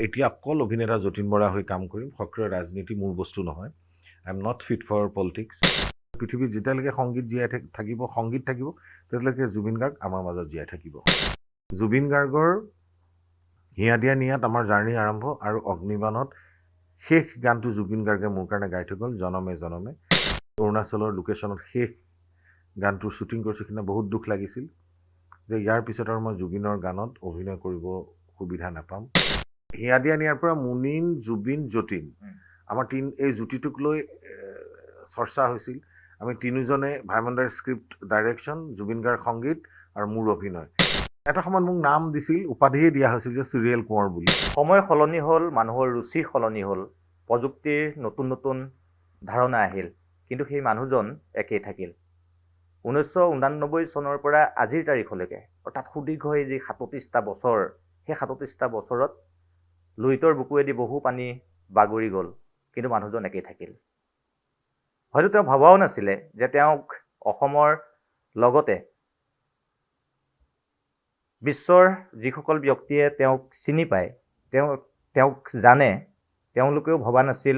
এতিয়া অকল অভিনেতা যতীন বৰা হৈ কাম কৰিম সক্ৰিয় ৰাজনীতি মোৰ বস্তু নহয় I am not fit for politics পৃথিৱীত যেতিয়ালৈকে সংগীত জীয়াই থাকিব সংগীত থাকিব তেতিয়ালৈকে জুবিন গাৰ্গ আমাৰ মাজত জীয়াই থাকিব জুবিন গাৰ্গৰ হিয়া দিয়া নিয়াত আমাৰ জাৰ্ণি আৰম্ভ আৰু অগ্নিবাণত শেষ গানটো জুবিন গাৰ্গে মোৰ কাৰণে গাই থৈ গ'ল জনমে জনমে অৰুণাচলৰ লোকেশ্যনত শেষ গানটোৰ শ্বুটিং কৰিছোঁ কিন্তু বহুত দুখ লাগিছিল যে ইয়াৰ পিছত আৰু মই জুবিনৰ গানত অভিনয় কৰিব সুবিধা নাপাম হিয়া দিয়া নিয়াৰ পৰা মুনীন জুবিন যতীন আমাৰ এই জুতিটোক লৈ চৰ্চা হৈছিল আমি তিনিজনে ভাইমণ্ডাৰ স্ক্ৰিপ্ট ডাইৰেকশ্যন জুবিন গাৰ্গ সংগীত আৰু মোৰ অভিনয় এটা সময়ত মোক নাম দিছিল উপাধিয়ে দিয়া হৈছিল যে চিৰিয়েল কোঁৱৰ বুলি সময় সলনি হ'ল মানুহৰ ৰুচি সলনি হ'ল প্ৰযুক্তিৰ নতুন নতুন ধাৰণা আহিল কিন্তু সেই মানুহজন একেই থাকিল 1989 চনৰ পৰা আজিৰ তাৰিখলৈকে অৰ্থাৎ সুদীৰ্ঘ এই যি 37টা বছৰ সেই 37টা বছৰত লুইতৰ বুকুৱেদি বহু পানী বাগৰি গ'ল কিন্তু মানুহজন একেই থাকিল হয়তো তেওঁ ভবাও নাছিলে যে তেওঁক অসমৰ লগতে বিশ্বৰ যিসকল ব্যক্তিয়ে তেওঁক চিনি পায় তেওঁক জানে তেওঁলোকেও ভবা নাছিল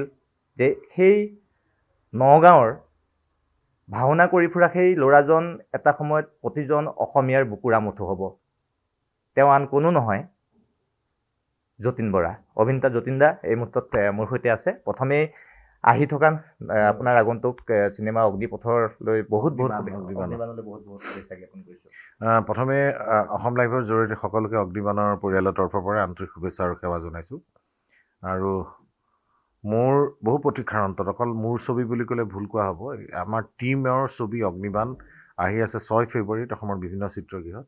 যে সেই নগাঁৱৰ ভাওনা কৰি ফুৰা সেই ল'ৰাজন এটা সময়ত প্ৰতিজন অসমীয়াৰ বুকুৰ আমঠু হ'ব তেওঁ আন কোনো নহয় যতীন বৰা অভিনেতা যতীন দা এই মুহূৰ্তত মোৰ সৈতে আছে প্ৰথমেই আহি থকা আপোনাৰ আগন্তুক চিনেমা অগ্নিপথলৈ বহুত শুভেচ্ছা জ্ঞাপন কৰিছোঁ প্ৰথমে অসম লাইভৰ জৰিয়তে সকলোকে অগ্নিবাণৰ পৰিয়ালৰ তৰফৰ পৰা আন্তৰিক শুভেচ্ছা আৰু সেৱা জনাইছোঁ আৰু মোৰ বহু প্ৰতীক্ষাৰ অন্তত অকল মোৰ ছবি বুলি ক'লে ভুল কোৱা হ'ব আমাৰ টীমৰ ছবি অগ্নিবাণ আহি আছে 6 ফেব্ৰুৱাৰীত অসমৰ বিভিন্ন চিত্ৰগৃহত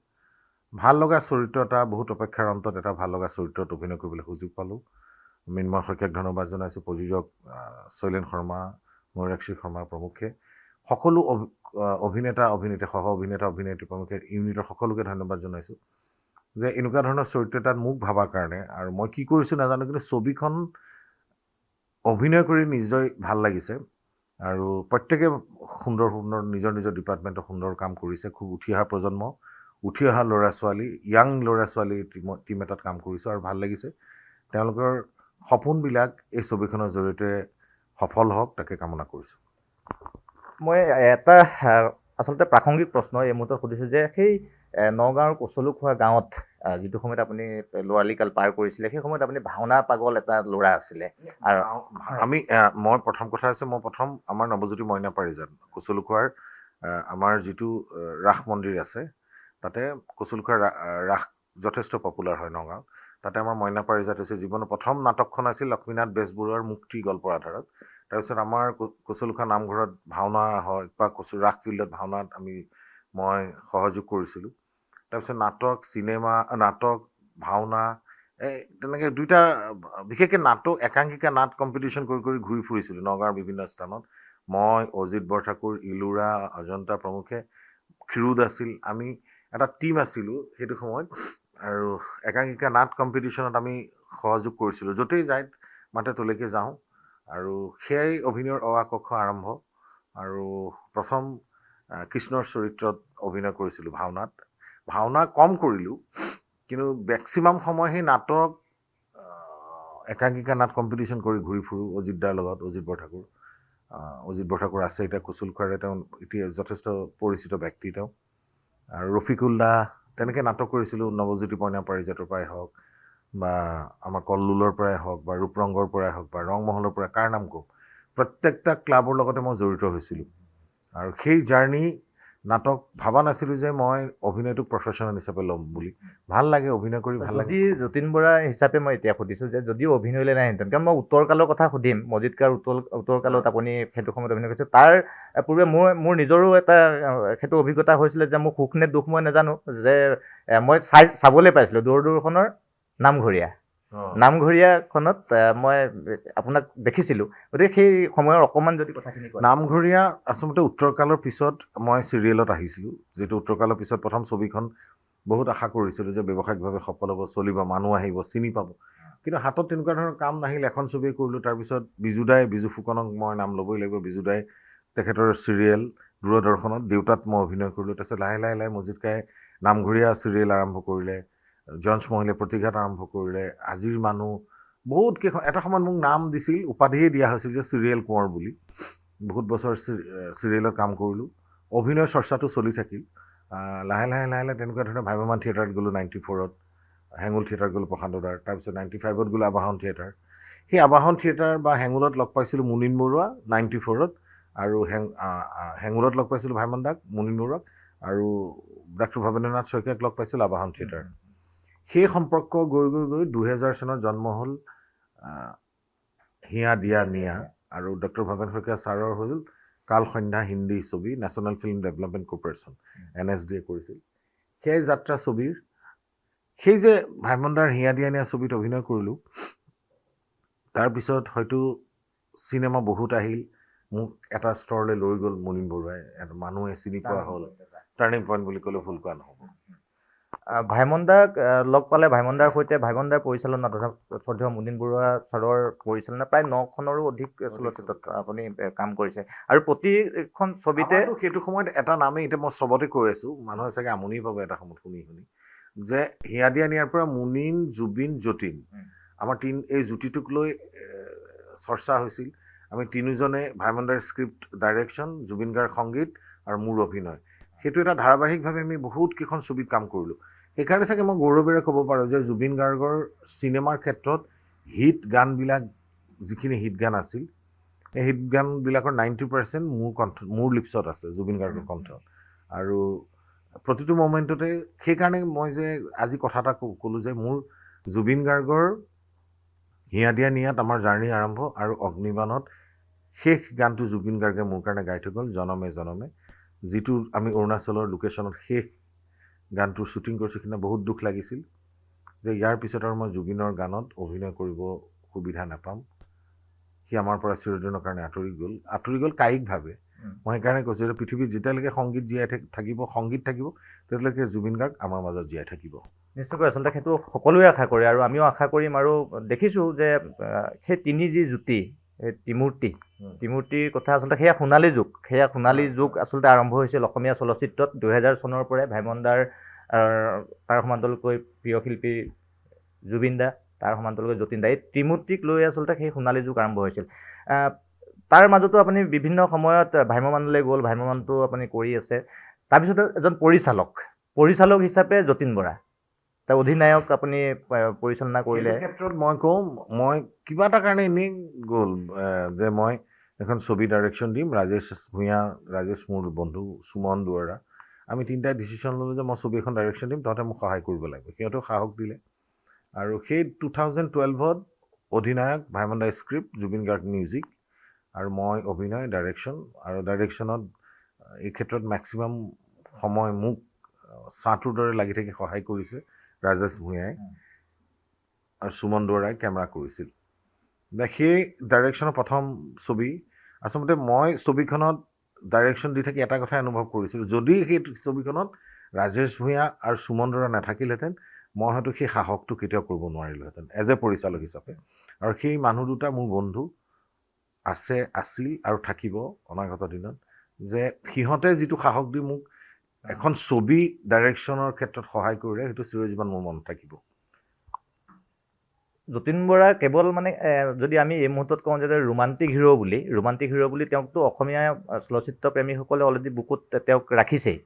ভাল লগা চৰিত্ৰ এটা বহুত অপেক্ষাৰ অন্তত এটা ভাল লগা চৰিত্ৰত অভিনয় কৰিবলৈ সুযোগ পালোঁ মৃন্ময় শইকীয়াক ধন্যবাদ জনাইছোঁ প্ৰযোজক শৈলেন শৰ্মা ময়ূৰাক্ষী শৰ্মা প্ৰমুখে সকলো অভিনেতা অভিনেত্ৰী সহ অভিনেতা অভিনেত্ৰী প্ৰমুখে ইউনিটৰ সকলোকে ধন্যবাদ জনাইছোঁ যে এনেকুৱা ধৰণৰ চৰিত্ৰ এটাত মোক ভাবাৰ কাৰণে আৰু মই কি কৰিছোঁ নাজানো কিন্তু ছবিখন অভিনয় কৰি নিজে ভাল লাগিছে আৰু প্ৰত্যেকে সুন্দৰ সুন্দৰ নিজৰ নিজৰ ডিপাৰ্টমেণ্টত সুন্দৰ কাম কৰিছে খুব উঠি অহা প্ৰজন্ম উঠি অহা ল'ৰা ছোৱালী য়াং ল'ৰা ছোৱালীৰ টীম এটাত কাম কৰিছোঁ আৰু ভাল লাগিছে তেওঁলোকৰ সপোনবিলাক এই ছবিখনৰ জৰিয়তে সফল হওক তাকে কামনা কৰিছোঁ মই এটা আচলতে প্ৰাসংগিক প্ৰশ্ন এই মুহূৰ্তত সুধিছোঁ যে সেই নগাঁৱৰ কচলুখোৱা গাঁৱত যিটো সময়ত আপুনি ল'ৰালিকাল পাৰ কৰিছিলে সেই সময়ত আপুনি ভাওনা পাগল এটা ল'ৰা আছিলে আৰু মই প্ৰথম কথা আছে মই প্ৰথম আমাৰ নৱজ্যোতি মইনা পাৰিজাত কচলুখোৱাৰ আমাৰ যিটো ৰাস মন্দিৰ আছে তাতে কচলুখোৱাৰ ৰাস যথেষ্ট পপুলাৰ হয় নগাঁও তাতে আমাৰ মইনা পাৰিজাত হৈছে জীৱনৰ প্ৰথম নাটকখন আছিল লক্ষ্মীনাথ বেজবৰুৱাৰ মুক্তি গল্পৰ আধাৰত তাৰপিছত আমাৰ কচলুখোৱা নামঘৰত ভাওনা হয় বা ৰাস ফিল্ডত ভাওনাত মই সহযোগ কৰিছিলোঁ তাৰপিছত নাটক চিনেমা নাটক ভাওনা তেনেকৈ দুইটা বিশেষকৈ নাটক একাংকিকা নাট কম্পিটিশ্যন কৰি কৰি ঘূৰি ফুৰিছিলোঁ নগাঁৱৰ বিভিন্ন স্থানত মই অজিত বৰঠাকুৰ ইলোৰা অজন্তা প্ৰমুখে ক্ষীৰোদ আছিল আমি এটা টীম আছিলোঁ সেইটো সময়ত আৰু একাংকিকা নাট কম্পিটিশ্যনত আমি সহযোগ কৰিছিলোঁ য'তেই যায় মাতে তলৈকে যাওঁ আৰু সেয়াই অভিনয়ৰ অৱাকক্ষ আৰম্ভ আৰু প্ৰথম কৃষ্ণৰ চৰিত্ৰত অভিনয় কৰিছিলোঁ ভাওনা কম কৰিলোঁ কিন্তু মেক্সিমাম সময় সেই নাটক একাংকিকা নাট কম্পিটিশ্যন কৰি ঘূৰি ফুৰোঁ অজিতদাৰ লগত অজিত বৰঠাকুৰ আছে এতিয়া কচলুখোৱাৰে তেওঁ এতিয়া যথেষ্ট পৰিচিত ব্যক্তি তেওঁ আৰু ৰফিকুল দা তেনেকৈ নাটক কৰিছিলোঁ নৱজ্যোতি মইনা পাৰিজাতৰ পৰাই হওক বা আমাৰ কল্লোলৰ পৰাই হওক বা ৰূপৰংগৰ পৰাই হওক বা ৰংমহলৰ পৰা কাৰ নাম কম প্ৰত্যেকটা ক্লাবৰ লগতে মই জড়িত হৈছিলোঁ আৰু সেই জাৰ্ণি নাটক ভাবা নাছিলোঁ যে মই অভিনয়টোক প্ৰফেশ্যনেল হিচাপে ল'ম বুলি ভাল লাগে অভিনয় কৰি ভাল লাগে যদি যতীন বৰা হিচাপে মই এতিয়া সুধিছোঁ যে যদিও অভিনয়লৈ নাহিহেঁতেন কাৰণ মই উত্তৰ কালৰ কথা সুধিম মজিদকাৰ উত্তৰ কালত আপুনি সেইটো সময়ত অভিনয় কৰিছে তাৰ পূৰ্বে মোৰ নিজৰো এটা সেইটো অভিজ্ঞতা হৈছিলে যে মোৰ সুখ নে দুখ মই নাজানো যে মই চাবলৈ পাইছিলোঁ দূৰদৰ্শনৰ নামঘৰীয়াখনত মই আপোনাক দেখিছিলোঁ গতিকে সেই সময়ৰ অকণমান যদি কথাখিনি কয় নামঘৰীয়া আচলতে উত্তৰকালৰ পিছত মই চিৰিয়েলত আহিছিলোঁ যিটো উত্তৰকালৰ পিছত প্ৰথম ছবিখন বহুত আশা কৰিছিলোঁ যে ব্যৱসায়িকভাৱে সফল হ'ব চলিব মানুহ আহিব চিনি পাব কিন্তু হাতত তেনেকুৱা ধৰণৰ কাম নাহিল এখন ছবিয়ে কৰিলোঁ তাৰপিছত বিজু ফুকনক মই নাম ল'বই লাগিব বিজুদাই তেখেতৰ চিৰিয়েল দূৰদৰ্শনত দেউতাত মই অভিনয় কৰিলোঁ তাৰপিছত লাহে লাহে মজিদকাই নামঘৰীয়া চিৰিয়েল আৰম্ভ কৰিলে জঞ্চ মহিলাই প্ৰতিঘাত আৰম্ভ কৰিলে আজিৰ মানুহ বহুত কেইখন এটা সময়ত মোক নাম দিছিল, উপাধিয়ে দিয়া হৈছিল যে চিৰিয়েল কোঁৱৰ বুলি। বহুত বছৰ চিৰিয়েলত কাম কৰিলোঁ, অভিনয়ৰ চৰ্চাটো চলি থাকিল। লাহে লাহে লাহে লাহে তেনেকুৱা ধৰণৰ ভাইভামান থিয়েটাৰত গ'লোঁ 94ত, হেঙুল থিয়েটাৰ গ'লোঁ প্ৰশান্তদাৰ, তাৰপিছত 95ত গ'লোঁ আবাহন থিয়েটাৰ। সেই আবাহন থিয়েটাৰ বা হেঙুলত লগ পাইছিলোঁ মুনীন বৰুৱা 94ত, আৰু হেঙুলত লগ পাইছিলোঁ ভাইমন দাক, মুনীন বৰুৱাক, আৰু ডাক্তৰ ভৱেন্দ্ৰনাথ শইকীয়াক লগ পাইছিলোঁ আবাহন থিয়েটাৰ। সেই সম্পৰ্ক গৈ গৈ গৈ 2000 চনত জন্ম হ'ল হিয়া দিয়া নিয়া, আৰু ডক্টৰ ভৱেন শইকীয়া ছাৰৰ হ'ল কাল সন্ধ্যা হিন্দী ছবি, national film development corporation NSD কৰিছিল। সেই যাত্ৰা ছবিৰ সেই যে ভাইমনদাৰ হিয়া দিয়া নিয়া ছবিত অভিনয় কৰিলোঁ, তাৰপিছত হয়তো চিনেমা বহুত আহিল, মোক এটা স্তৰলৈ লৈ গ'ল মুনীন বৰুৱাই, মানুহে চিনি পোৱা হ'ল। টাৰ্ণিং পইণ্ট বুলি ক'লে ভুল কোৱা নহ'ব। ভাইমনদাক লগ পালে, ভাইমনদাৰ সৈতে ভাইমনদাৰ পৰিচালনা তথা শ্ৰদ্ধেয় মুনীন বৰুৱা ছাৰৰ পৰিচালনা প্ৰায় 9খনৰো অধিক চলচ্চিত্ৰত আপুনি কাম কৰিছে, আৰু প্ৰতিখন ছবিতে সেইটো সময়ত এটা নামেই, এতিয়া মই চবতে কৈ আছোঁ, মানুহে চাগে আমনি পাব এটা সময়ত শুনি শুনি, যে হিয়া দিয়া নিয়াৰ পৰা মুনীন, জুবিন, যতীন, আমাৰ এই জুতিটোক লৈ চৰ্চা হৈছিল। আমি তিনিজনে ভাইমনদাৰ স্ক্ৰিপ্ট ডাইৰেকশ্যন, জুবিন গাৰ্গ সংগীত আৰু মোৰ অভিনয়, সেইটো এটা ধাৰাবাহিকভাৱে আমি বহুত কেইখন ছবিত কাম কৰিলোঁ। সেইকাৰণে চাগে মই গৌৰৱেৰে ক'ব পাৰোঁ যে জুবিন গাৰ্গৰ চিনেমাৰ ক্ষেত্ৰত হিট গানবিলাক, যিখিনি হিট গান আছিল, এই হিট গানবিলাকৰ 90% মোৰ লিপছত আছে, জুবিন গাৰ্গৰ কণ্ঠত। আৰু প্ৰতিটো মমেণ্টতে, সেইকাৰণে মই যে আজি কথা এটা ক'লোঁ যে মোৰ জুবিন গাৰ্গৰ হিয়া দিয়া নিয়াত আমাৰ জাৰ্ণি আৰম্ভ, আৰু অগ্নিবাণত শেষ গানটো জুবিন গাৰ্গে মোৰ কাৰণে গাই থৈ গ'ল, জনমে জনমে, যিটো আমি অৰুণাচলৰ লোকেশ্যনত শেষ গানটোৰ শ্বুটিং কৰিছোঁ। সেইদিনা বহুত দুখ লাগিছিল যে ইয়াৰ পিছত আৰু মই জুবিনৰ গানত অভিনয় কৰিব সুবিধা নাপাম। সি আমাৰ পৰা চিৰদিনৰ কাৰণে আঁতৰি গ'ল কায়িকভাৱে। মই সেইকাৰণে কৈছোঁ যে পৃথিৱীত যেতিয়ালৈকে সংগীত জীয়াই থাকিব, সংগীত থাকিব, তেতিয়ালৈকে জুবিন গাৰ্গ আমাৰ মাজত জীয়াই থাকিব। নিশ্চয়কৈ, আচলতে সেইটো সকলোৱে আশা কৰে, আৰু আমিও আশা কৰিম। আৰু দেখিছোঁ যে সেই তিনি যি জুতি, এই ত্ৰিমূৰ্তিৰ কথা আচলতে সেয়া সোণালী যুগ আচলতে আৰম্ভ হৈছিল অসমীয়া চলচ্চিত্ৰত 2000 চনৰ পৰাই। ভাইমনদাৰ তাৰ সমান্তৰালকৈ প্ৰিয় শিল্পী জুবিন দা, তাৰ সমান্তৰালকৈ যতীন দা, এই ত্ৰিমূৰ্তিক লৈ আচলতে সেই সোণালী যুগ আৰম্ভ হৈছিল। তাৰ মাজতো আপুনি বিভিন্ন সময়ত ভাইমমানলৈ গ'ল, ভাইমমানটো আপুনি কৰি আছে। তাৰপিছতে এজন পৰিচালক হিচাপে যতীন বৰা, তাৰ অধিনায়ক আপুনি পৰিচালনা কৰিলে। ক্ষেত্ৰত মই কওঁ, মই কিবা এটা কাৰণে এনেই গ'ল যে মই এখন ছবি ডাইৰেকশ্যন দিম, ৰাজেশ মোৰ বন্ধু, সুমন দুৱৰা, আমি তিনিটাই ডিচিশ্যন ল'লোঁ যে মই ছবি এখন ডাইৰেকশ্যন দিম, তহঁতে মোক সহায় কৰিব লাগিব। সিহঁতেও সাহস দিলে, আৰু সেই 2012ত অধিনায়ক, ভাইমন দাৰ স্ক্ৰিপ্ট, জুবিন গাৰ্গ মিউজিক, আৰু মই অভিনয়, ডাইৰেকশ্যন। আৰু ডাইৰেকশ্যনত এই ক্ষেত্ৰত মেক্সিমাম সময় মোক ছাঁটোৰ দৰে লাগি থাকি সহায় কৰিছে ৰাজেশ ভূঞাই, আৰু সুমন দুৱৰাই কেমেৰা কৰিছিল। সেই ডাইৰেকশ্যনৰ প্ৰথম ছবি, আচলতে মই ছবিখনত ডাইৰেকশ্যন দি থাকি এটা কথাই অনুভৱ কৰিছিলোঁ, যদি সেই ছবিখনত ৰাজেশ ভূঞা আৰু সুমন দুৱৰা নাথাকিলহেঁতেন, মই হয়তো সেই সাহসটো কেতিয়াও কৰিব নোৱাৰিলোহেঁতেন এজ এ পৰিচালক হিচাপে। আৰু সেই মানুহ দুটা মোৰ বন্ধু আছিল আৰু থাকিব অনাগত দিনত, যে সিহঁতে যিটো সাহস দি মোক এখন ছবি ডাইৰেকশ্যনৰ ক্ষেত্ৰত সহায় কৰিলে, সেইটো চিৰজীৱন মোৰ মনত থাকিব। যতীন বৰা কেৱল মানে যদি আমি এই মুহূৰ্তত কওঁ যে ৰোমান্টিক হিৰ' বুলি তেওঁকতো অসমীয়া চলচ্চিত্ৰ প্ৰেমীসকলে অলৰেডি বুকুত তেওঁক ৰাখিছেই।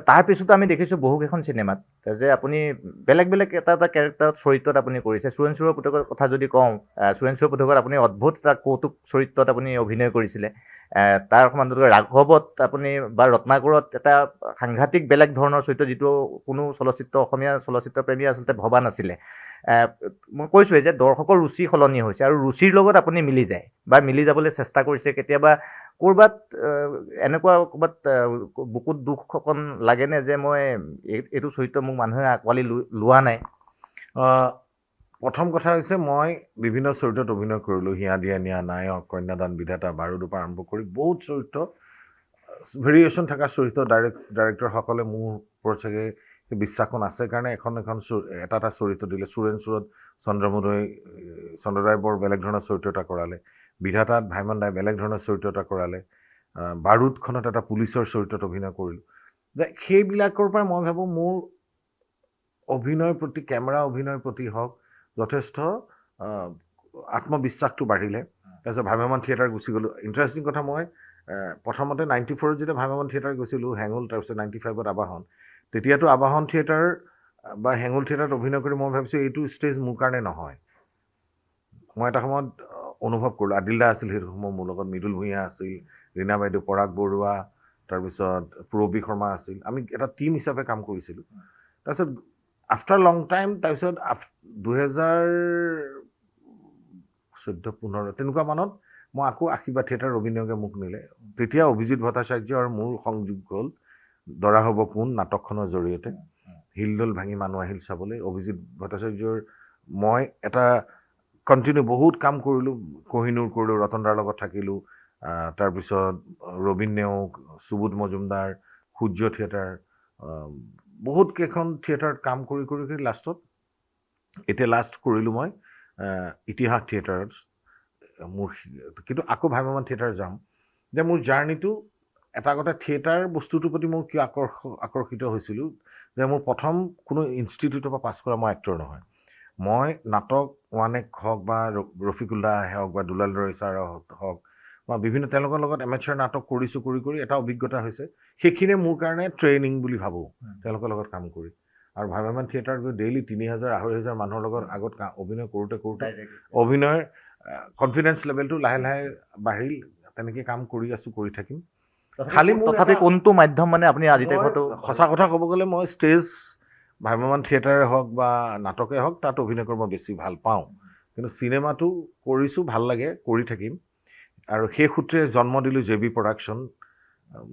তাৰপিছতো আমি দেখিছোঁ বহুকেইখন চিনেমাত যে আপুনি বেলেগ এটা কেৰেক্টাৰত চৰিত্ৰত আপুনি কৰিছে। চুৰেণ চুৰৰ পুতেকৰ কথা যদি কওঁ, চুৰেণ চুৰৰ পুতেকত আপুনি অদ্ভুত এটা কৌতুক চৰিত্ৰত আপুনি অভিনয় কৰিছিলে। তাৰ সমান্তৰালকৈ ৰাঘৱত আপুনি বা ৰত্নাকৰত এটা সাংঘাতিক বেলেগ ধৰণৰ চৰিত্ৰ, যিটো কোনো অসমীয়া চলচ্চিত্ৰ প্ৰেমীয়ে আচলতে ভবা নাছিলে। মই কৈছোঁৱেই যে দৰ্শকৰ ৰুচি সলনি হৈছে, আৰু ৰুচিৰ লগত আপুনি মিলি যায় বা মিলি যাবলৈ চেষ্টা কৰিছে। কেতিয়াবা ক'ৰবাত এনেকুৱা বুকুত দুখ অকণ লাগেনে যে মই এইটো চৰিত্ৰ মোক মানুহে আঁকোৱালি লোৱা নাই? প্ৰথম কথা হৈছে, মই বিভিন্ন চৰিত্ৰত অভিনয় কৰিলোঁ। হিয়া দিয়া নিয়া, নায়ক, কন্যাদান, বিধাতা, বাৰুদৰ পৰা আৰম্ভ কৰি বহুত চৰিত্ৰ, ভেৰিয়েশ্যন থকা চৰিত্ৰ ডাইৰেক্টৰসকলে মোৰ ওপৰত চাগে বিশ্বাসন আছে কাৰণে এটা চৰিত্ৰ দিলে। চুৰেণ চুৰত চন্দ্ৰদাই বৰ বেলেগ ধৰণৰ চৰিত্ৰ এটা কৰালে, বিধাতাত ভাইমন দাই বেলেগ ধৰণৰ চৰিত্ৰ এটা কৰালে, বাৰুদখনত এটা পুলিচৰ চৰিত্ৰত অভিনয় কৰিলোঁ। যে সেইবিলাকৰ পৰা মই ভাবোঁ মোৰ অভিনয়ৰ প্ৰতি, কেমেৰা অভিনয়ৰ প্ৰতি হওক, যথেষ্ট আত্মবিশ্বাসটো বাঢ়িলে তাৰপিছত ভ্ৰাম্যমাণ থিয়েটাৰ গুচি গ'লোঁ ইণ্টাৰেষ্টিং কথা মই প্ৰথমতে 94ত যেতিয়া ভ্ৰাম্যমাণ থিয়েটাৰ গৈছিলোঁ হেঙুল তাৰপিছত 95ত আবাহন তেতিয়াতো আবাহন থিয়েটাৰ বা হেঙুল থিয়েটাৰত অভিনয় কৰি মই ভাবিছোঁ এইটো ষ্টেজ মোৰ কাৰণে নহয় মই এটা সময়ত অনুভৱ কৰিলোঁ আদিল দা আছিল সেইটো সময় মোৰ লগত মৃদুল ভূঞা আছিল ৰীণা বাইদেউ পৰাগ বৰুৱা তাৰপিছত পূৰবী শৰ্মা আছিল আমি এটা টীম হিচাপে কাম কৰিছিলোঁ তাৰপিছত আফটাৰ লং টাইম তাৰপিছত 2014-15 তেনেকুৱা মানত মই আকৌ আশীৰ্বাদ থিয়েটাৰ অভিনয়কে মোক নিলে তেতিয়া অভিজিত ভট্টাচাৰ্য আৰু মোৰ সংযোগ হ'ল দৰা হ'ব কোন নাটকখনৰ জৰিয়তে হিলডল ভাঙি মানুহ আহিল চাবলৈ অভিজিত ভট্টাচাৰ্যৰ মই এটা কণ্টিনিউ বহুত কাম কৰিলোঁ কহিনুৰ কৰিলোঁ ৰতন দাৰ লগত থাকিলোঁ তাৰপিছত ৰবীন নেওগ সুবোধ মজুমদাৰ সূৰ্য থিয়েটাৰ বহুত কেইখন থিয়েটাৰত কাম কৰি লাষ্টত এতিয়া লাষ্ট কৰিলোঁ মই ইতিহাস থিয়েটাৰত মোৰ কিন্তু আকৌ ভ্ৰাম্যমাণ থিয়েটাৰ যাম যে মোৰ জাৰ্ণিটো এটা কথা থিয়েটাৰ বস্তুটোৰ প্ৰতি মোৰ কিয় আকৰ্ষিত হৈছিলোঁ যে মোৰ প্ৰথম কোনো ইনষ্টিটিউটৰ পৰা পাছ কৰা মই এক্টৰ নহয় মই নাটক ওৱানেক হওক বা ৰফিকুল্লাহ হওক বা দুলাল ৰয় ছাৰ হওক বা বিভিন্ন তেওঁলোকৰ লগত এমেচাৰ নাটক কৰিছোঁ কৰি এটা অভিজ্ঞতা হৈছে সেইখিনিয়ে মোৰ কাৰণে ট্ৰেইনিং বুলি ভাবোঁ তেওঁলোকৰ লগত কাম কৰি আৰু ভ্ৰাম্যমাণ থিয়েটাৰত গৈ ডেইলি 3000-2500 মানুহৰ লগত আগত অভিনয় কৰোঁতে অভিনয়ৰ কনফিডেঞ্চ লেভেলটো লাহে লাহে বাঢ়িল তেনেকৈ কাম কৰি আছোঁ কৰি থাকিম খালি তথাপি কোনটো মাধ্যম মানে আপুনি আজি সঁচা কথা ক'ব গ'লে মই ষ্টেজ ভ্ৰাম্যমাণ থিয়েটাৰে হওক বা নাটকে হওক তাত অভিনয় কৰি মই বেছি ভাল পাওঁ কিন্তু চিনেমাটো কৰিছোঁ ভাল লাগে কৰি থাকিম আৰু সেই সূত্ৰে জন্ম দিলোঁ জে বি প্ৰডাকশ্যন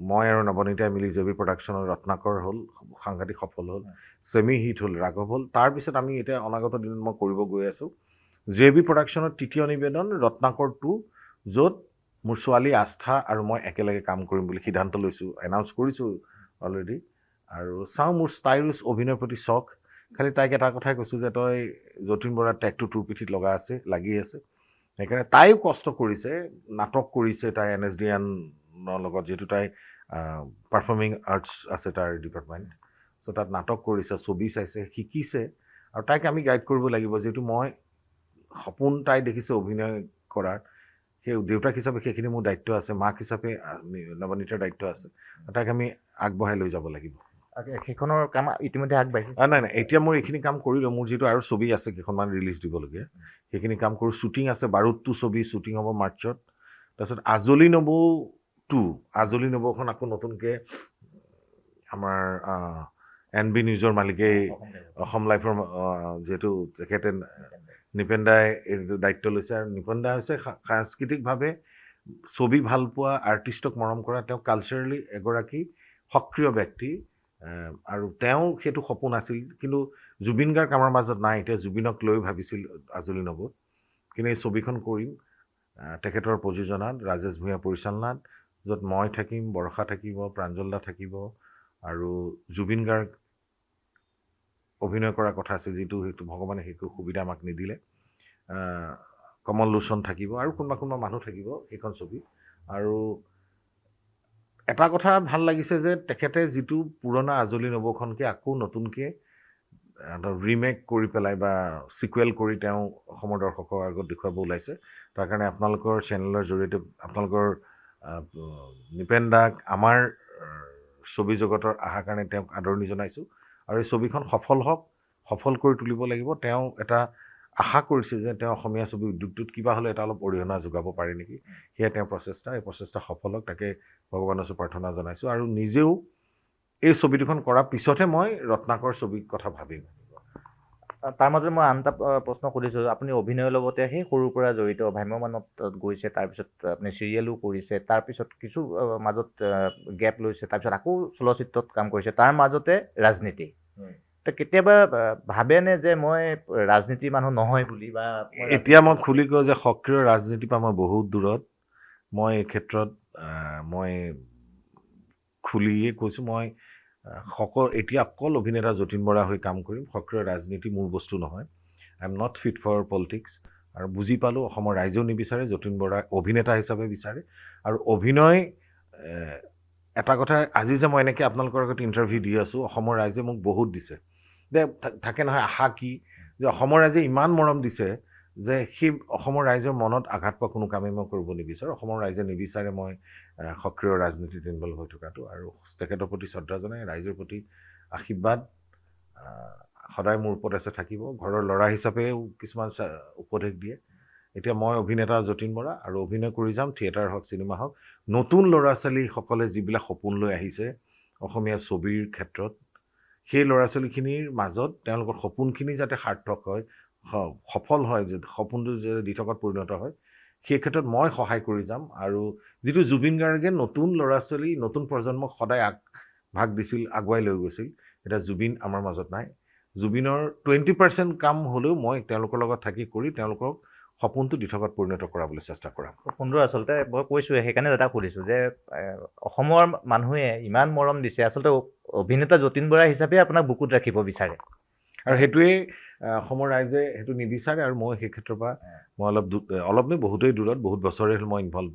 মই আৰু নৱনীতাই মিলি জে বি প্ৰডাকশ্যনৰ ৰত্নাকৰ হ'ল সাংঘাতিক সফল হ'ল ছেমি হিট হ'ল ৰাঘৱ হ'ল তাৰপিছত আমি এতিয়া অনাগত দিনত মই কৰিব গৈ আছোঁ জে বি প্ৰডাকশ্যনৰ তৃতীয় নিবেদন ৰত্নাকৰ 2 য'ত মোৰ ছোৱালী আস্থা আৰু মই একেলগে কাম কৰিম বুলি সিদ্ধান্ত লৈছোঁ এনাউন্স কৰিছোঁ অলৰেডি আৰু চাওঁ মোৰ ষ্টাইলিছ অভিনয়ৰ প্ৰতি চখ খালি তাইক এটা কথাই কৈছোঁ যে তই যতীন বৰাৰ টেগটো তোৰ পিঠিত লাগি আছে সেইকাৰণে তাইও কষ্ট কৰিছে নাটক কৰিছে তাই NSDN-ৰ লগত যিহেতু তাই পাৰফৰ্মিং আৰ্টছ আছে তাৰ ডিপাৰ্টমেণ্ট চ' তাত নাটক কৰিছে ছবি চাইছে শিকিছে আৰু তাইক আমি গাইড কৰিব লাগিব যিহেতু মই সপোন তাই দেখিছে অভিনয় কৰাৰ সেই দেউতাক হিচাপে সেইখিনি মোৰ দায়িত্ব আছে মাক হিচাপে নৱনীতাৰ দায়িত্ব আছে তাইক আমি আগবঢ়াই লৈ যাব লাগিব সেইখনৰ কাম ইতিমধ্যে আগবাঢ়িছে নাই এতিয়া মোৰ এইখিনি কাম কৰিলোঁ মোৰ যিটো আৰু ছবি আছে কেইখনমান ৰিলিজ দিবলগীয়া সেইখিনি কাম কৰোঁ শ্বুটিং আছে বাৰুদটো ছবি শ্বুটিং হ'ব মাৰ্চত তাৰপিছত আজলি নবৌ 2 আজলি নবৌখন আকৌ নতুনকৈ আমাৰ NB নিউজৰ মালিকেই অসম লাইফৰ যিহেতু তেখেতে নিপেন দাই এইটো দায়িত্ব লৈছে আৰু নিপেন দা হৈছে সাংস্কৃতিকভাৱে ছবি ভাল পোৱা আৰ্টিষ্টক মৰম কৰা তেওঁ কালচাৰেলি এগৰাকী সক্ৰিয় ব্যক্তি আৰু তেওঁ সেইটো সপোন আছিল কিন্তু জুবিন গাৰ্গ আমাৰ মাজত নাই এতিয়া জুবিনক লৈ ভাবিছিল আজলি নবৌত কিন্তু এই ছবিখন কৰিম তেখেতৰ প্ৰযোজনাত ৰাজেশ ভূঞা পৰিচালনাত য'ত মই থাকিম বৰষা থাকিব প্ৰাঞ্জল দা থাকিব আৰু জুবিন গাৰ্গ অভিনয় কৰাৰ কথা আছিল যিটো সেইটো ভগৱানে সেইটো সুবিধা আমাক নিদিলে কমল লোচন থাকিব আৰু কোনোবা মানুহ থাকিব এইখন ছবি আৰু এটা কথা ভাল লাগিছে যে তেখেতে যিটো পুৰণা আজলি নবৌখনকে আকৌ নতুনকৈ ৰিমেক কৰি পেলাই বা ছিকুৱেল কৰি তেওঁ অসমৰ দৰ্শকৰ আগত দেখুৱাব ওলাইছে তাৰ কাৰণে আপোনালোকৰ চেনেলৰ জৰিয়তে আপোনালোকৰ নিপেন দাক আমাৰ ছবি জগতৰ অহাৰ কাৰণে তেওঁক আদৰণি জনাইছোঁ আৰু এই ছবিখন সফল কৰি তুলিব লাগিব তেওঁ এটা আশা কৰিছে যে তেওঁ অসমীয়া ছবি উদ্যোগটোত কিবা হ'লে এটা অলপ অৰিহণা যোগাব পাৰে নেকি সেয়া তেওঁৰ এই প্ৰচেষ্টা সফল হওক তাকে ভগৱানৰ ওচৰত প্ৰাৰ্থনা জনাইছোঁ আৰু নিজেও এই ছবি দুখন কৰাৰ পিছতহে মই ৰত্নাকৰ ছবিৰ কথা ভাবিম তাৰ মাজতে মই আন এটা প্ৰশ্ন সুধিছোঁ আপুনি অভিনয়ৰ লগতে সেই সৰুৰ পৰা জড়িত ভ্ৰাম্যমাণত গৈছে তাৰপিছত আপুনি চিৰিয়েলো কৰিছে তাৰপিছত কিছু মাজত গেপ লৈছে তাৰপিছত আকৌ চলচ্চিত্ৰত কাম কৰিছে তাৰ মাজতে ৰাজনীতি কেতিয়াবা ভাবেনে যে মই ৰাজনীতিৰ মানুহ নহয় বুলি বা এতিয়া মই খুলি কওঁ যে সক্ৰিয় ৰাজনীতিৰ পৰা মই বহুত দূৰত মই এই ক্ষেত্ৰত মই খুলিয়ে কৈছোঁ মই এতিয়া অকল অভিনেতা যতীন বৰা হৈ কাম কৰিম সক্ৰিয় ৰাজনীতি মোৰ বস্তু নহয় I am not fit for politics আৰু বুজি পালোঁ অসমৰ ৰাইজেও নিবিচাৰে যতীন বৰা অভিনেতা হিচাপে বিচাৰে আৰু অভিনয় এটা কথা আজি যে মই এনেকৈ আপোনালোকৰ আগত ইণ্টাৰভিউ দি আছোঁ অসমৰ ৰাইজে মোক বহুত দিছে যে থাকে নহয় আশা কি যে অসমৰ ৰাইজে ইমান মৰম দিছে যে সেই অসমৰ ৰাইজৰ মনত আঘাত পোৱা কোনো কামেই মই কৰিব নিবিচাৰোঁ। অসমৰ ৰাইজে নিবিচাৰে মই সক্ৰিয় ৰাজনীতিত ইনভল্ভ হৈ থকাটো, আৰু তেখেতৰ প্ৰতি শ্ৰদ্ধা জনাই ৰাইজৰ প্ৰতি আশীৰ্বাদ সদায় মোৰ ওপৰত আছে, থাকিব। ঘৰৰ ল'ৰা হিচাপেও কিছুমান উপদেশ দিয়ে। এতিয়া মই অভিনেতা যতীন বৰা, আৰু অভিনয় কৰি যাম, থিয়েটাৰ হওক চিনেমা হওক। নতুন ল'ৰা ছোৱালীসকলে যিবিলাক সপোন লৈ আহিছে অসমীয়া ছবিৰ ক্ষেত্ৰত, সেই ল'ৰা ছোৱালীখিনিৰ মাজত তেওঁলোকৰ সপোনখিনি যাতে সাৰ্থক হয়, সফল হয়, যে সপোনটো যে দিঠকত পৰিণত হয়, সেই ক্ষেত্ৰত মই সহায় কৰি যাম। আৰু যিটো জুবিন গাৰ্গে নতুন ল'ৰা ছোৱালী, নতুন প্ৰজন্মক সদায় ভাগ দিছিল, আগুৱাই লৈ গৈছিল, এতিয়া জুবিন আমাৰ মাজত নাই। জুবিনৰ 20% কাম হ'লেও মই তেওঁলোকৰ লগত থাকি কৰি তেওঁলোকক সপোনটো দিঠকত পৰিণত কৰাবলৈ চেষ্টা কৰাম। খুব সুন্দৰ। আচলতে মই কৈছোঁ, সেইকাৰণে এটা সুধিছোঁ যে অসমৰ মানুহে ইমান মৰম দিছে, আচলতে অভিনেতা যতীন বৰা হিচাপে আপোনাক বুকুত ৰাখিব বিচাৰে, আৰু সেইটোৱেই অসমৰ ৰাইজে সেইটো নিবিচাৰে। আৰু মই সেই ক্ষেত্ৰৰ পৰা মই অলপ বহুতেই দূৰত, বহুত বছৰে হ'ল মই ইনভল্ভ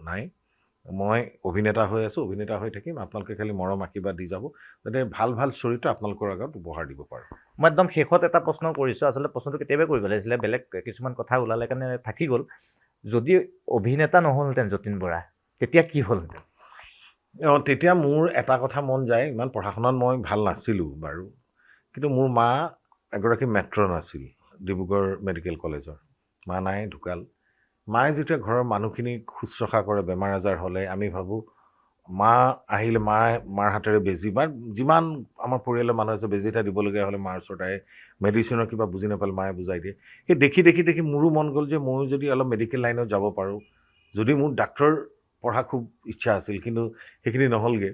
নাই। মই অভিনেতা হৈ আছোঁ, অভিনেতা হৈ থাকিম। আপোনালোকে খালি মৰম আশীৰ্বাদ দি যাব, যাতে ভাল ভাল চৰিত্ৰ আপোনালোকৰ আগত উপহাৰ দিব পাৰোঁ। মই একদম শেষত এটা প্ৰশ্ন কৰিছোঁ, আচলতে প্ৰশ্নটো কেতিয়াবাই কৰিব লাগিছিলে, বেলেগ কিছুমান কথা ওলালে কাৰণে থাকি গ'ল। যদি অভিনেতা নহ'লহেঁতেন যতীন বৰা, তেতিয়া কি হ'লহেঁতেন? তেতিয়া মোৰ এটা কথা মন যায়, ইমান পঢ়া শুনাত মই ভাল নাছিলোঁ বাৰু, কিন্তু মোৰ মা এগৰাকী মেট্ৰন আছিল ডিব্ৰুগড় মেডিকেল কলেজৰ। মা নাই, ঢুকাল। মায়ে যেতিয়া ঘৰৰ মানুহখিনিক শুশ্ৰূষা কৰে, বেমাৰ আজাৰ হ'লে আমি ভাবোঁ মা আহিলে মাৰ হাতেৰে বেজী, বা যিমান আমাৰ পৰিয়ালৰ মানুহ আছে বেজী এটা দিবলগীয়া হ'লে মাৰ ওচৰত আহে, মেডিচিনৰ কিবা বুজি নাপালে মায়ে বুজাই দিয়ে। সেই দেখি দেখি দেখি মোৰো মন গ'ল যে ময়ো যদি অলপ মেডিকেল লাইনত যাব পাৰোঁ। যদি মোৰ ডাক্তৰ পঢ়া খুব ইচ্ছা আছিল, কিন্তু সেইখিনি নহ'লগৈ।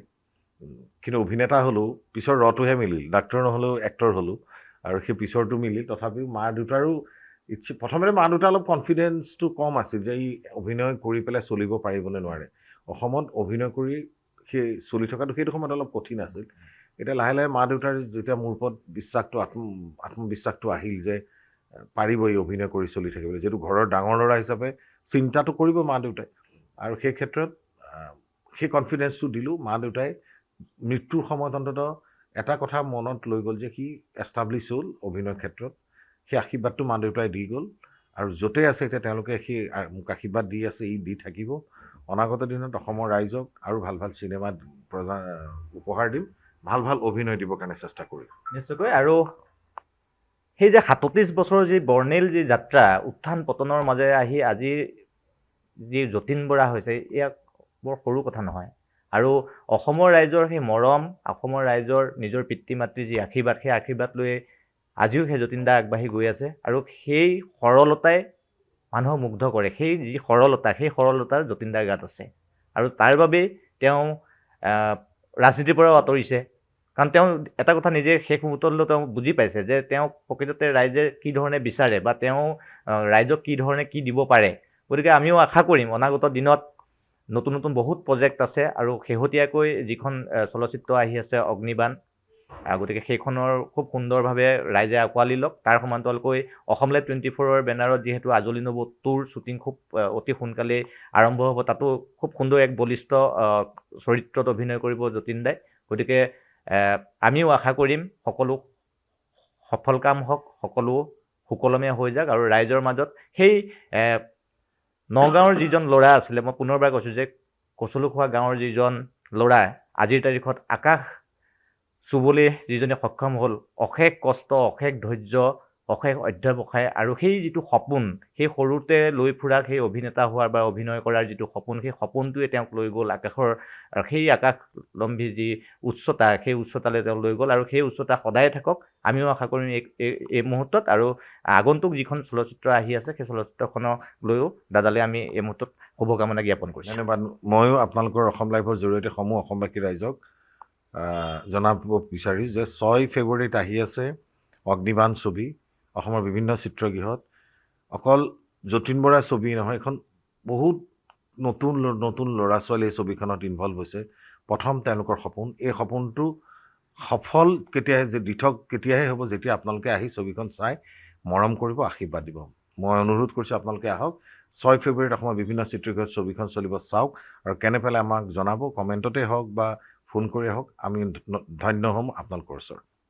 কিন্তু অভিনেতা হ'লোঁ, পিছৰ ৰটোহে মিলিল, ডাক্তৰ নহ'লেও এক্টৰ হ'লোঁ, আৰু সেই পিছৰটো মিলিল। তথাপিও মা দেউতাৰো প্ৰথমতে মা দেউতা অলপ কনফিডেঞ্চটো কম আছিল যে ই অভিনয় কৰি পেলাই চলিব পাৰিবনে নোৱাৰে। অসমত অভিনয় কৰি সেই চলি থকাটো সেইটো সময়ত অলপ কঠিন আছিল। এতিয়া লাহে লাহে মা দেউতাৰ যেতিয়া মোৰ ওপৰত বিশ্বাসটো আত্মবিশ্বাসটো আহিল যে পাৰিব এই অভিনয় কৰি চলি থাকিবলৈ, যিহেতু ঘৰৰ ডাঙৰ ল'ৰা হিচাপে চিন্তাটো কৰিব মা দেউতাই, আৰু সেই ক্ষেত্ৰত সেই কনফিডেঞ্চটো দিলোঁ। মা দেউতাই মৃত্যুৰ সময়ত অন্ততঃ এটা কথা মনত লৈ গ'ল যে সি এষ্টাব্লিছ হ'ল অভিনয়ৰ ক্ষেত্ৰত। সেই আশীৰ্বাদটো মা দেউতাই দি গ'ল, আৰু য'তেই আছে এতিয়া তেওঁলোকে সেই মোক আশীৰ্বাদ দি আছে, ই দি থাকিব। অনাগত দিনত অসমৰ ৰাইজক আৰু ভাল ভাল চিনেমা উপহাৰ দিম, ভাল ভাল অভিনয় দিবৰ কাৰণে চেষ্টা কৰিম নিশ্চয়কৈ। আৰু সেই যে 37 বছৰৰ যি বৰ্ণিল যি যাত্ৰা, উত্থান পতনৰ মাজেৰে আহি আজি যি যতীন বৰা হৈছে, ইয়াক বৰ সৰু কথা নহয়। আৰু অসমৰ ৰাইজৰ সেই মৰম, অসমৰ ৰাইজৰ নিজৰ পিতৃ মাতৃৰ যি আশীৰ্বাদ, সেই আশীৰ্বাদ লৈ আজিও সেই যতীন দা আগবাঢ়ি গৈ আছে। আৰু সেই সৰলতাই মানুহক মুগ্ধ কৰে। সেই যি সৰলতা, সেই সৰলতাৰ যতীন দাৰ গাত আছে, আৰু তাৰ বাবেই তেওঁ ৰাজনীতিৰ পৰাও আঁতৰিছে। কাৰণ তেওঁ এটা কথা নিজে শেষ মুহূৰ্তলৈ তেওঁ বুজি পাইছে যে তেওঁ প্ৰকৃততে ৰাইজে কি ধৰণে বিচাৰে, বা তেওঁ ৰাইজক কি ধৰণে কি দিব পাৰে। গতিকে আমিও আশা কৰিম অনাগত দিনত নতুন নতুন বহুত প্ৰজেক্ট আছে, আৰু শেহতীয়াকৈ যিখন চলচ্চিত্ৰ আহি আছে অগ্নিবাণ, গতিকে সেইখনৰ খুব সুন্দৰভাৱে ৰাইজে আঁকোৱালি লওক। তাৰ সমান্তৰালকৈ অসম লাইভ 24ৰ বেনাৰত যিহেতু আজলি নব 2ৰ শ্বুটিং খুব অতি সোনকালেই আৰম্ভ হ'ব, তাতো খুব সুন্দৰ এক বলিষ্ঠ চৰিত্ৰত অভিনয় কৰিব যতীন দাই। গতিকে আমিও আশা কৰিম সকলো সফল কাম হওক, সকলো সুকলমে হৈ যাওক, আৰু ৰাইজৰ মাজত সেই নগাঁৱৰ যিজন ল'ৰা আছিলে, মই পুনৰবাৰ কৈছোঁ যে কচলুখোৱা গাঁৱৰ যিজন ল'ৰা আজিৰ তাৰিখত আকাশ চুবলৈ যিজনে সক্ষম হ'ল, অশেষ কষ্ট, অশেষ ধৈৰ্য, অশেষ অধ্যৱসায়, আৰু সেই যিটো সপোন, সেই সৰুতে লৈ ফুৰা সেই অভিনেতা হোৱাৰ বা অভিনয় কৰাৰ যিটো সপোন, সেই সপোনটোৱে তেওঁক লৈ গ'ল আকাশৰ, সেই আকাশলম্বী যি উচ্চতা, সেই উচ্চতালৈ তেওঁ লৈ গ'ল, আৰু সেই উচ্চতা সদায় থাকক। আমিও আশা কৰিম এই মুহূৰ্তত, আৰু আগন্তুক যিখন চলচ্চিত্ৰ আহি আছে সেই চলচ্চিত্ৰখনক লৈও দাদালৈ আমি এই মুহূৰ্তত শুভকামনা জ্ঞাপন কৰিছোঁ। ধন্যবাদ। ময়ো আপোনালোকৰ অসম লাইভৰ জৰিয়তে সমূহ অসমবাসী ৰাইজক জনাব বিচাৰিছোঁ যে 6 ফেব্ৰুৱাৰীত আহি আছে অগ্নিবাণ ছবি অসমৰ বিভিন্ন চিত্ৰগৃহত। অকল যতীন বৰা ছবি নহয়, এখন বহুত নতুন নতুন ল'ৰা ছোৱালী এই ছবিখনত ইনভল্ভ হৈছে। প্ৰথম তেওঁলোকৰ সপোন, এই সপোনটো সফল দিঠক কেতিয়াহে হ'ব, যেতিয়া আপোনালোকে আহি ছবিখন চাই মৰম কৰিব, আশীৰ্বাদ দিব। মই অনুৰোধ কৰিছোঁ আপোনালোকে আহক। 6 ফেব্ৰুৱাৰীত অসমৰ বিভিন্ন চিত্ৰগৃহত ছবিখন চলিব, চাওক, আৰু কেনে পালে আমাক জনাব, কমেণ্টতে হওক বা ফোন কৰি হওক। আমি ধন্য হ'ম আপোনালোকৰ ওচৰত।